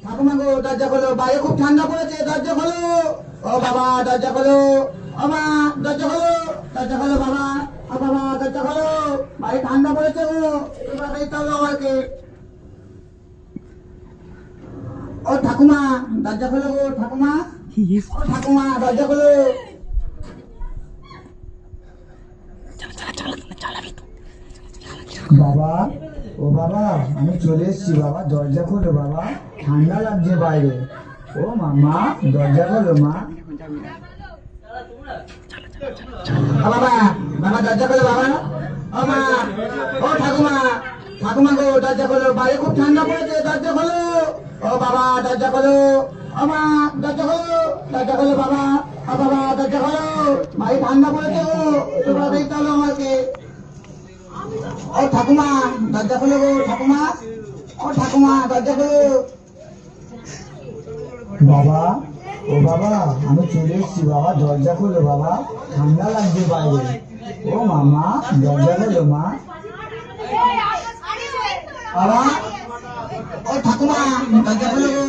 ঠাকুমা গো দরজা খোলো, বাইরে খুব ঠান্ডা পড়েছে, দরজা খোলো। ও বাবা দরজা খোলো, ও মা দরজা খোলো, দরজা খোলো বাবা, ও বাবা দরজা খোলো, বাইরে ঠান্ডা পড়েছে গো, এবার দিতে হবে আমাকে। ও ঠাকুমা দরজা খোলো গো, ঠাকুমা, ও ঠাকুমা দরজা খোলো। বাবা, ও বাবা আমি চলে এসেছি বাবা, দরজা খোলো বাবা, ঠান্ডা লাগছে বাইরে। ও মামা দরজা খোলো মা। বাবা, বাবা দরজা খোলো বাবা, ও মা, ও ঠাকুমা, ঠাকুমা গো দরজা খোলো, বাইরে খুব ঠান্ডা পড়েছে, দরজা খোলো। ও বাবা দরজা খোলো, ও মা দরজা খোলো, দরজা খোলো বাবা, ও বাবা দরজা খোলো, বাইরে ঠান্ডা পড়েছে গো, তোমরা দেখতে হলো আমাকে। ও ঠাকুমা দরজা খোলো গো, ঠাকুমা, ও ঠাকুমা দরজা খোলো। বাবা, ও বাবা আমি চলে এসেছি বাবা, দরজা খোলো বাবা, ঠান্ডা লাগছে বাইরে। ও মামা দরজা খোলো মা। বাবা, ও ঠাকুমা দরজা খোলো গো,